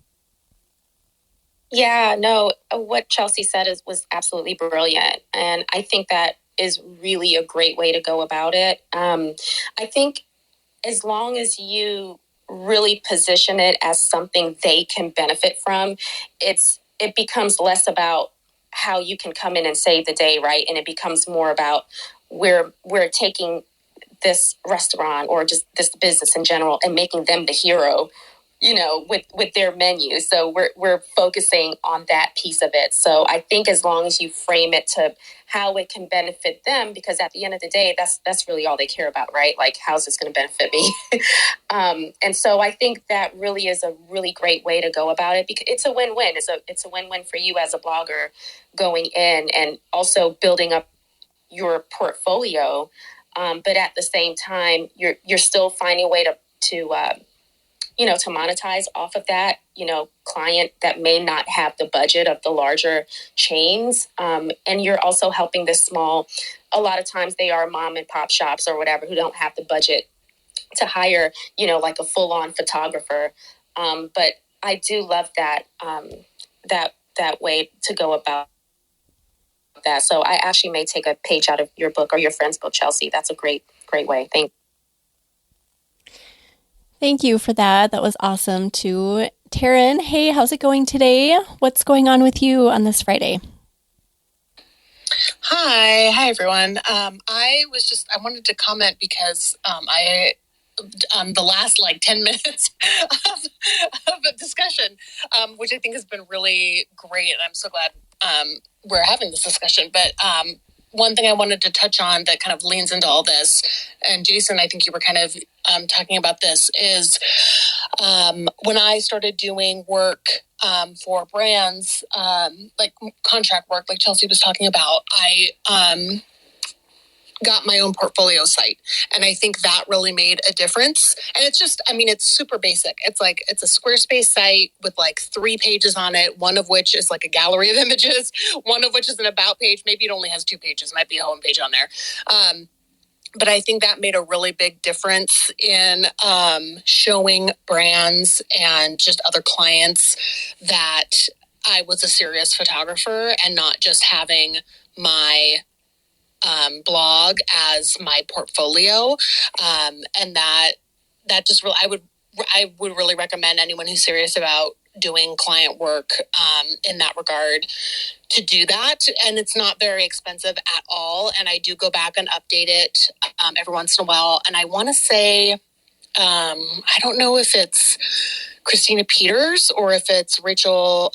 Yeah, no, what Chelsea said was absolutely brilliant. And I think that is really a great way to go about it. I think as long as you really position it as something they can benefit from, it becomes less about how you can come in and save the day, right? And it becomes more about we're taking this restaurant or just this business in general and making them the hero, with their menu. So we're focusing on that piece of it. So I think as long as you frame it to how it can benefit them, because at the end of the day, that's really all they care about, right? Like, how's this going to benefit me? And so I think that really is a really great way to go about it, because it's a win-win. It's a win-win for you as a blogger going in and also building up your portfolio. But at the same time, you're still finding a way to monetize off of that, client that may not have the budget of the larger chains. And you're also helping the small, a lot of times they are mom and pop shops or whatever, who don't have the budget to hire, like a full on photographer. But I do love that, that way to go about that. So I actually may take a page out of your book or your friend's book, Chelsea. That's a great way. Thank you for that. That was awesome too. Taryn, hey, how's it going today? What's going on with you on this Friday? Hi everyone. I wanted to comment because the last 10 minutes of a discussion, which I think has been really great, and I'm so glad we're having this discussion. But one thing I wanted to touch on that kind of leans into all this, and Jason, I think you were kind of talking about this, is when I started doing work for brands, like contract work, like Chelsea was talking about, I got my own portfolio site. And I think that really made a difference. And it's just, it's super basic. It's a Squarespace site with 3 pages on it, one of which is a gallery of images, one of which is an about page. Maybe it only has 2 pages, might be a home page on there. But I think that made a really big difference in showing brands and just other clients that I was a serious photographer and not just having my blog as my portfolio. And that just really, I would really recommend anyone who's serious about doing client work in that regard to do that. And it's not very expensive at all. And I do go back and update it every once in a while. And I want to say, I don't know if it's Christina Peters or if it's Rachel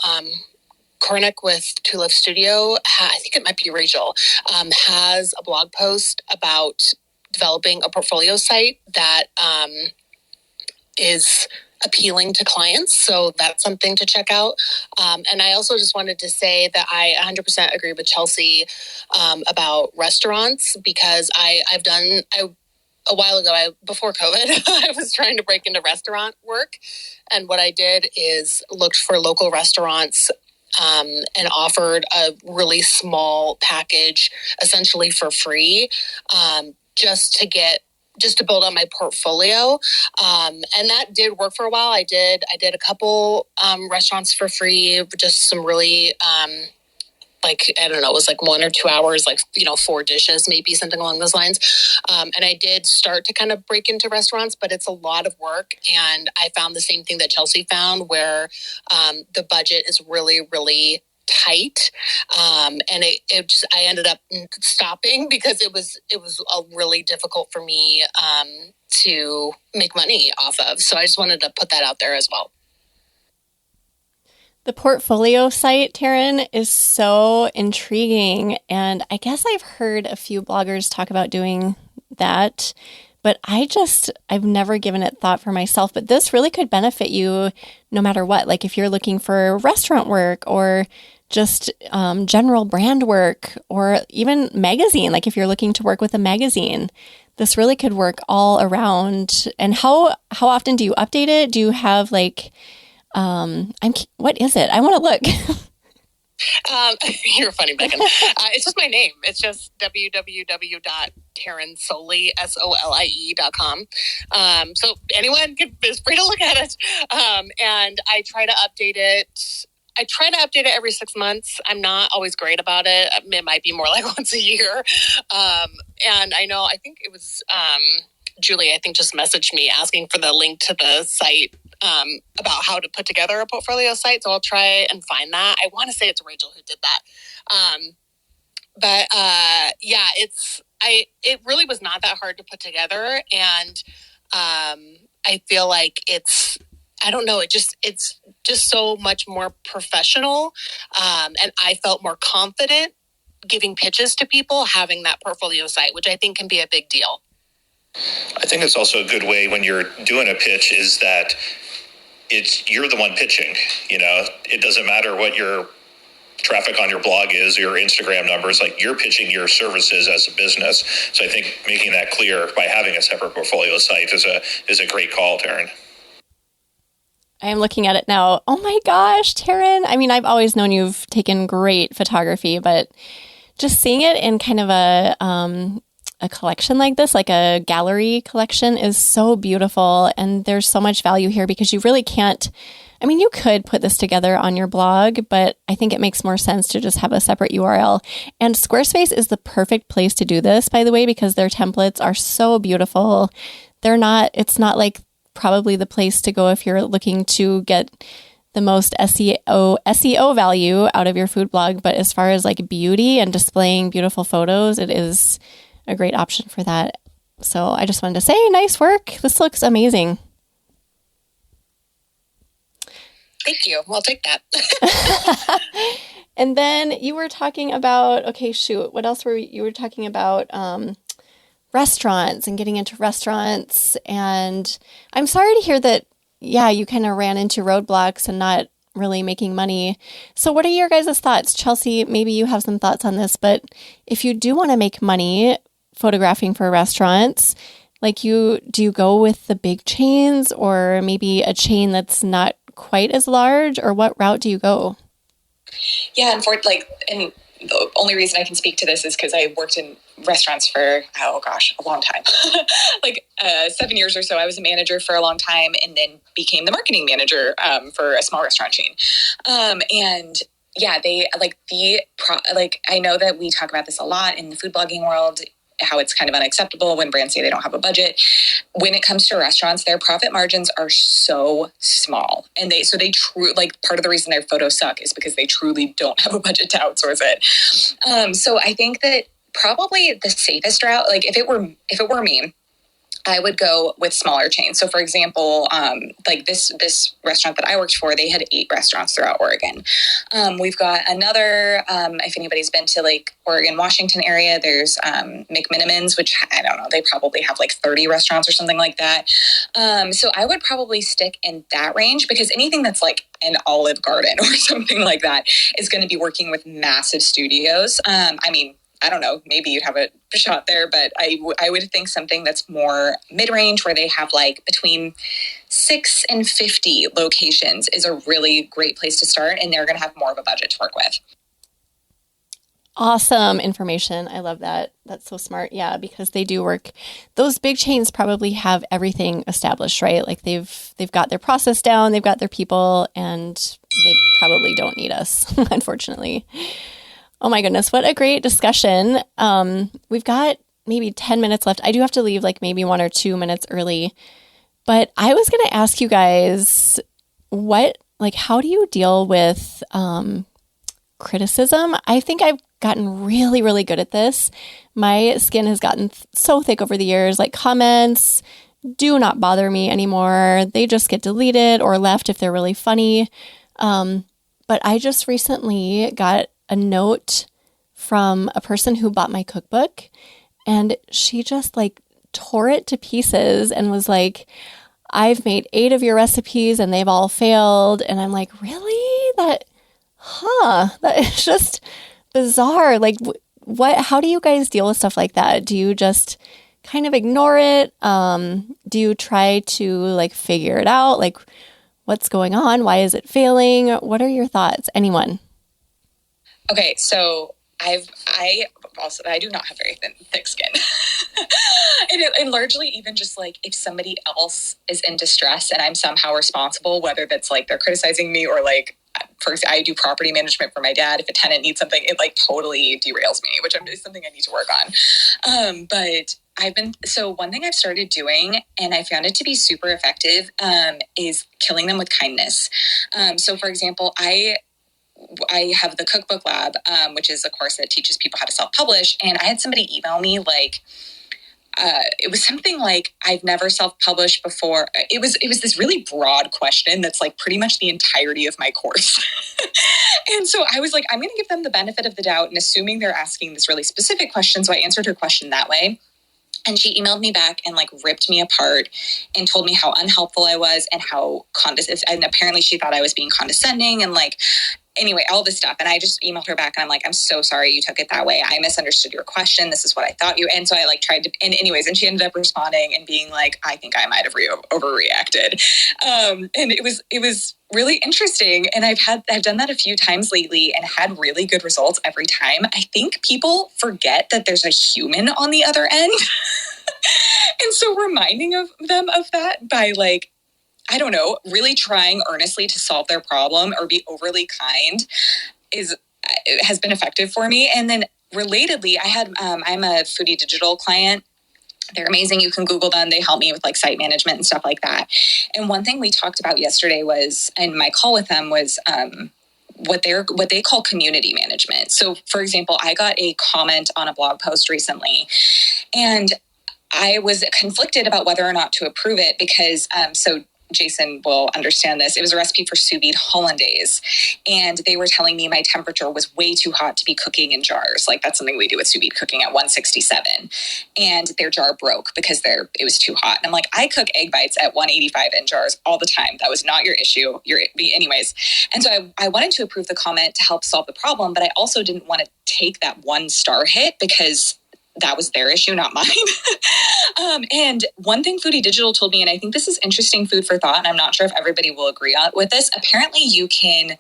Kornick with Tulip Studio. I think it might be Rachel, has a blog post about developing a portfolio site that is appealing to clients. So that's something to check out. And I also just wanted to say that I 100% agree with Chelsea about restaurants, because a while ago, before COVID, I was trying to break into restaurant work. And what I did is looked for local restaurants and offered a really small package, essentially for free, just to build up my portfolio. And that did work for a while. I did a couple restaurants for free, just some really, I don't know, it was 1 or 2 hours, 4 dishes, maybe something along those lines. And I did start to kind of break into restaurants, but it's a lot of work. And I found the same thing that Chelsea found, where the budget is really, really tight. And I ended up stopping because it was really difficult for me to make money off of. So I just wanted to put that out there as well. The portfolio site, Taryn, is so intriguing. And I guess I've heard a few bloggers talk about doing that, but I've never given it thought for myself. But this really could benefit you no matter what. Like if you're looking for restaurant work or just general brand work, or even magazine, like if you're looking to work with a magazine, this really could work all around. And how often do you update it? Do you have what is it? I want to look. You're funny, Megan. It's just my name. It's just www.tarynsolie.com. So anyone is free to look at it. And I try to update it. Every 6 months. I'm not always great about it. It might be more like once a year. And I think it was Julie, I think, just messaged me asking for the link to the site about how to put together a portfolio site. So I'll try and find that. I want to say it's Rachel who did that. It really was not that hard to put together. And I feel like it's just so much more professional. And I felt more confident giving pitches to people having that portfolio site, which I think can be a big deal. I think it's also a good way when you're doing a pitch is that you're the one pitching. It doesn't matter what your traffic on your blog is, your Instagram numbers, you're pitching your services as a business. So I think making that clear by having a separate portfolio site is a great call, Taryn. I am looking at it now. Oh my gosh, Taryn. I've always known you've taken great photography, but just seeing it in kind of a collection like this, like a gallery collection, is so beautiful. And there's so much value here because you really can't, you could put this together on your blog, but I think it makes more sense to just have a separate URL. And Squarespace is the perfect place to do this, by the way, because their templates are so beautiful. It's not like probably the place to go if you're looking to get the most SEO value out of your food blog, but as far as like beauty and displaying beautiful photos, it is a great option for that. So I just wanted to say, nice work. This looks amazing. Thank you. I'll take that. And then you were talking about, what else you were talking about? Restaurants and getting into restaurants. And I'm sorry to hear that, you kind of ran into roadblocks and not really making money. So what are your guys' thoughts? Chelsea, maybe you have some thoughts on this, but if you do want to make money photographing for restaurants, do you go with the big chains or maybe a chain that's not quite as large, or what route do you go? Yeah, and the only reason I can speak to this is because I worked in restaurants for, a long time. 7 years or so. I was a manager for a long time and then became the marketing manager for a small restaurant chain. I know that we talk about this a lot in the food blogging world, how it's kind of unacceptable when brands say they don't have a budget. When it comes to restaurants, their profit margins are so small. And part of the reason their photos suck is because they truly don't have a budget to outsource it. So I think that probably the safest route, if it were me, I would go with smaller chains. So for example, this restaurant that I worked for, they had 8 restaurants throughout Oregon. We've got another, if anybody's been to Oregon, Washington area, there's McMinimans, which I don't know, they probably have 30 restaurants or something like that. So I would probably stick in that range, because anything that's an Olive Garden or something like that is going to be working with massive studios. I don't know, maybe you'd have a shot there, but I would think something that's more mid-range, where they have between 6 and 50 locations is a really great place to start, and they're going to have more of a budget to work with. Awesome information. I love that. That's so smart. Yeah, because they do work. Those big chains probably have everything established, right? They've got their process down, they've got their people, and they probably don't need us, unfortunately. Oh my goodness, what a great discussion. We've got maybe 10 minutes left. I do have to leave maybe 1 or 2 minutes early. But I was going to ask you guys, how do you deal with criticism? I think I've gotten really, really good at this. My skin has gotten so thick over the years. Comments do not bother me anymore. They just get deleted or left if they're really funny. But I just recently got a note from a person who bought my cookbook, and she just tore it to pieces and was like, I've made 8 of your recipes and they've all failed. And I'm like, really? That is just bizarre. How do you guys deal with stuff like that? Do you just kind of ignore it? Do you try to figure it out? What's going on? Why is it failing? What are your thoughts? Anyone? Okay, so I do not have very thick skin. and largely even just if somebody else is in distress and I'm somehow responsible, whether that's they're criticizing me or I do property management for my dad. If a tenant needs something, it totally derails me, which is something I need to work on. But one thing I've started doing, and I found it to be super effective, is killing them with kindness. So for example, I have the Cookbook Lab, which is a course that teaches people how to self-publish. And I had somebody email me it was something I've never self-published before. It was this really broad question that's pretty much the entirety of my course. And so I was I'm going to give them the benefit of the doubt, and assuming they're asking this really specific question. So I answered her question that way. And she emailed me back and ripped me apart and told me how unhelpful I was and how and apparently she thought I was being condescending and anyway, all this stuff. And I just emailed her back and I'm I'm so sorry you took it that way. I misunderstood your question. This is what I thought you. And so I tried to, and she ended up responding and being I think I might've overreacted. And it was really interesting. And I've done that a few times lately and had really good results every time. I think people forget that there's a human on the other end. And so reminding them of that by I don't know, really trying earnestly to solve their problem or be overly kind has been effective for me. And then relatedly, I'm a Foodie Digital client. They're amazing. You can Google them. They help me with like site management and stuff like that. And one thing we talked about yesterday was, and my call with them was, what they call community management. So for example, I got a comment on a blog post recently, and I was conflicted about whether or not to approve it because, so Jason will understand this. It was a recipe for sous vide hollandaise, and they were telling me my temperature was way too hot to be cooking in jars. Like that's something we do with sous vide cooking at 167, and their jar broke because it was too hot. And I'm like, I cook egg bites at 185 in jars all the time. That was not your issue. Anyways. And so I wanted to approve the comment to help solve the problem, but I also didn't want to take that 1-star hit because that was their issue, not mine. And one thing Foodie Digital told me, and I think this is interesting food for thought, and I'm not sure if everybody will agree with this. Apparently you can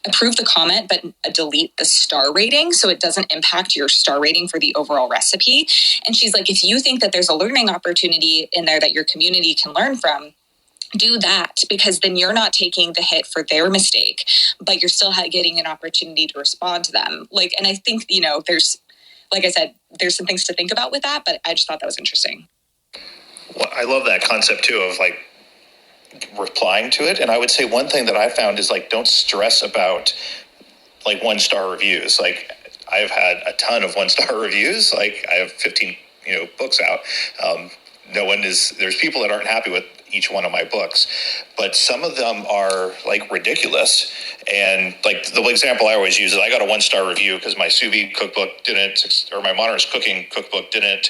approve the comment, but delete the star rating so it doesn't impact your star rating for the overall recipe. And she's like, if you think that there's a learning opportunity in there that your community can learn from, do that, because then you're not taking the hit for their mistake, but you're still getting an opportunity to respond to them. Like, and I think, there's, like I said, there's some things to think about with that, but I just thought that was interesting. Well, I love that concept too of like replying to it. And I would say one thing that I found is like, don't stress about like 1-star reviews. Like I've had a ton of 1-star reviews. Like I have 15, books out. There's people that aren't happy with each one of my books, but some of them are like ridiculous. And like the example I always use is I got a 1-star review because my sous vide cookbook or my modernist cooking cookbook didn't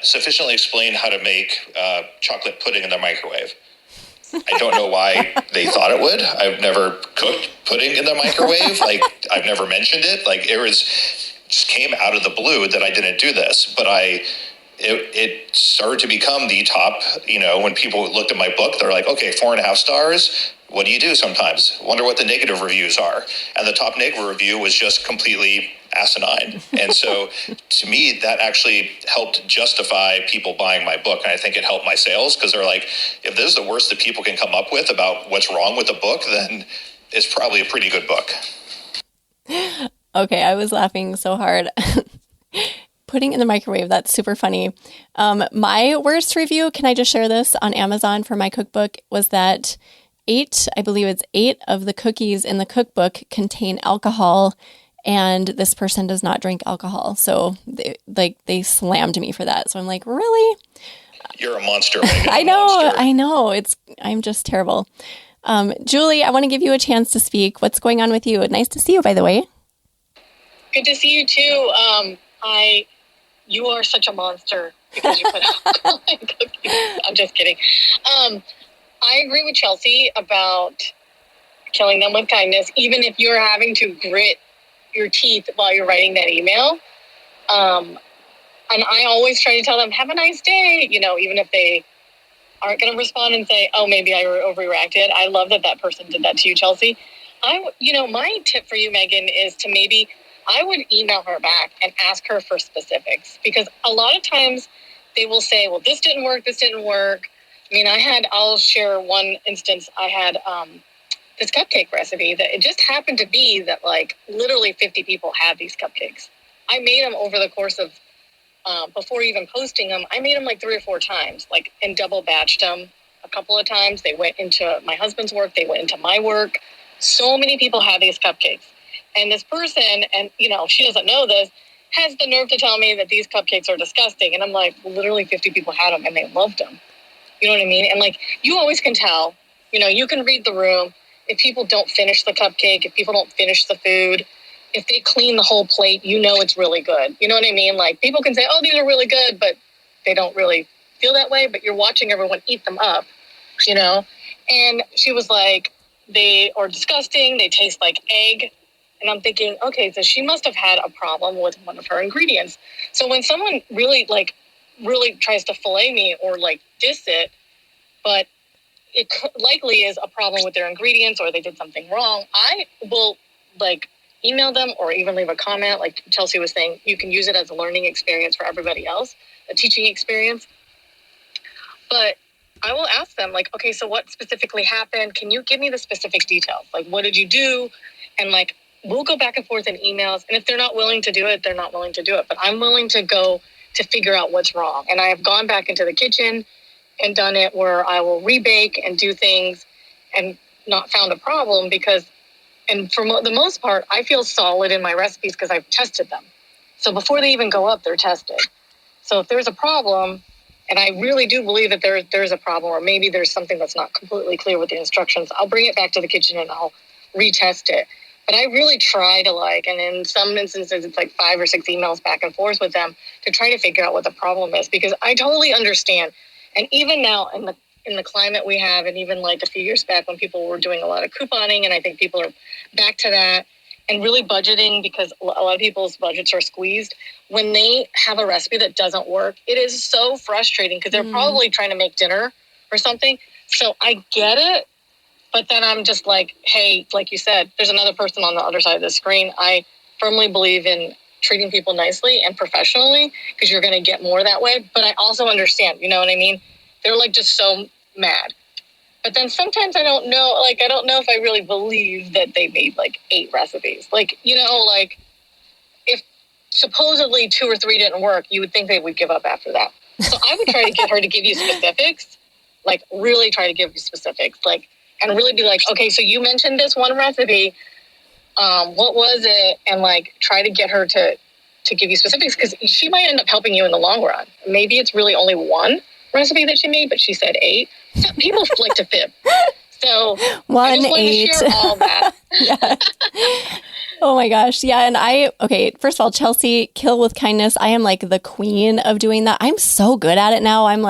sufficiently explain how to make chocolate pudding in the microwave. I don't know why they thought it would. I've never cooked pudding in the microwave. Like I've never mentioned it. Like just came out of the blue that I didn't do this, but it started to become the top, when people looked at my book, they're like, okay, 4.5 stars. What do you do sometimes? Wonder what the negative reviews are. And the top negative review was just completely asinine. And so to me, that actually helped justify people buying my book. And I think it helped my sales because they're like, if this is the worst that people can come up with about what's wrong with the book, then it's probably a pretty good book. Okay, I was laughing so hard. Pudding in the microwave, that's super funny. My worst review, can I just share this on Amazon for my cookbook, was that 8 of the cookies in the cookbook contain alcohol, and this person does not drink alcohol. So they slammed me for that. So I'm like, really? You're a monster, Megan. I know. I'm just terrible. Julie, I want to give you a chance to speak. What's going on with you? Nice to see you, by the way. Good to see you too. You are such a monster because you put alcohol in cookies. I'm just kidding. I agree with Chelsea about killing them with kindness, even if you're having to grit your teeth while you're writing that email. And I always try to tell them, have a nice day, even if they aren't going to respond and say, oh, maybe I overreacted. I love that person did that to you, Chelsea. My tip for you, Megan, is to I would email her back and ask her for specifics, because a lot of times they will say, well, this didn't work. I mean, I'll share one instance. I had this cupcake recipe that it just happened to be that like literally 50 people had these cupcakes. I made them over the course of, before even posting them, I made them like 3 or 4 times, like, and double batched them a couple of times. They went into my husband's work. They went into my work. So many people had these cupcakes. And this person, and she doesn't know this, has the nerve to tell me that these cupcakes are disgusting. And I'm like, literally 50 people had them and they loved them. You know what I mean? And like, you always can tell, you can read the room. If people don't finish the cupcake, if people don't finish the food, if they clean the whole plate, it's really good. You know what I mean? Like, people can say, oh, these are really good, but they don't really feel that way. But you're watching everyone eat them up, And she was like, they are disgusting. They taste like egg. And I'm thinking, okay, so she must have had a problem with one of her ingredients. So when someone really tries to fillet me or like diss it, but it likely is a problem with their ingredients or they did something wrong, I will like email them or even leave a comment. Like Chelsea was saying, you can use it as a learning experience for everybody else, a teaching experience. But I will ask them like, okay, so what specifically happened? Can you give me the specific details? Like, what did you do? And like, we'll go back and forth in emails. And if they're not willing to do it, they're not willing to do it. But I'm willing to go to figure out what's wrong. And I have gone back into the kitchen and done it where I will rebake and do things and not found a problem and for the most part, I feel solid in my recipes because I've tested them. So before they even go up, they're tested. So if there's a problem, and I really do believe that there's a problem, or maybe there's something that's not completely clear with the instructions, I'll bring it back to the kitchen and I'll retest it. But I really try to and in some instances, it's like 5 or 6 emails back and forth with them to try to figure out what the problem is, because I totally understand. And even now in the climate we have, and even like a few years back when people were doing a lot of couponing, and I think people are back to that, and really budgeting, because a lot of people's budgets are squeezed. When they have a recipe that doesn't work, it is so frustrating because they're probably trying to make dinner or something. So I get it, but then I'm just like, hey, like you said, there's another person on the other side of the screen. I firmly believe in treating people nicely and professionally, because you're going to get more that way. But I also understand, you know what I mean? They're like just so mad. But then sometimes I don't know, I don't know if I really believe that they made 8 recipes. If supposedly 2 or 3 didn't work, you would think they would give up after that. So I would try to get her to give you specifics, really try to give you specifics, and really be like, okay, so you mentioned this one recipe, what was it? And try to get her to give you specifics, because she might end up helping you in the long run. Maybe it's really only 1 recipe that she made, but she said 8. So people like to fib. So 1, I just 8. To share all that. Yeah. Oh my gosh. Yeah. And first of all, Chelsea, kill with kindness. I am the queen of doing that. I'm so good at it now. I'm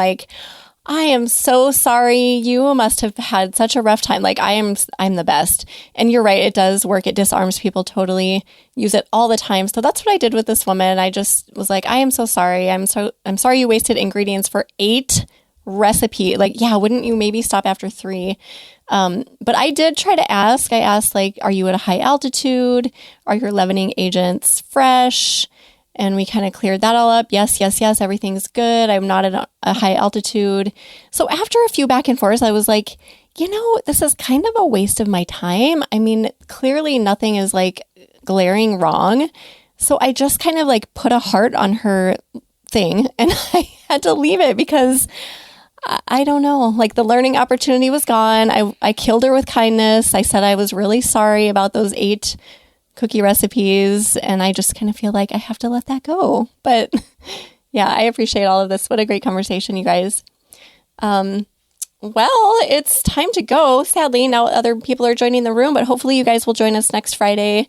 I am so sorry. You must have had such a rough time. I'm the best. And you're right. It does work. It disarms people totally. Use it all the time. So that's what I did with this woman. I just was I am so sorry. I'm sorry you wasted ingredients for 8 recipe. Wouldn't you maybe stop after 3? But I did try to ask. I asked, are you at a high altitude? Are your leavening agents fresh? And we kind of cleared that all up. Yes, everything's good. I'm not at a high altitude. So after a few back and forths, I was this is kind of a waste of my time. I mean, clearly nothing is glaring wrong. So I just kind of put a heart on her thing, and I had to leave it because I don't know, the learning opportunity was gone. I killed her with kindness. I said I was really sorry about those 8 cookie recipes, and I just kind of feel I have to let that go. But yeah, I appreciate all of this. What a great conversation, you guys. Well, it's time to go. Sadly, now other people are joining the room, but hopefully you guys will join us next Friday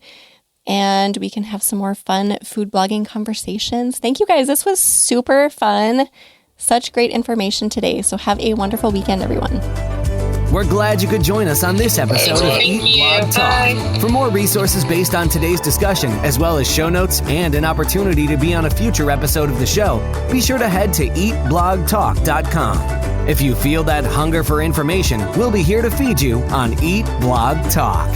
and we can have some more fun food blogging conversations. Thank you guys. This was super fun. Such great information today. So have a wonderful weekend, everyone. We're glad you could join us on this episode of Eat Blog Talk. For more resources based on today's discussion, as well as show notes and an opportunity to be on a future episode of the show, be sure to head to eatblogtalk.com. If you feel that hunger for information, we'll be here to feed you on Eat Blog Talk.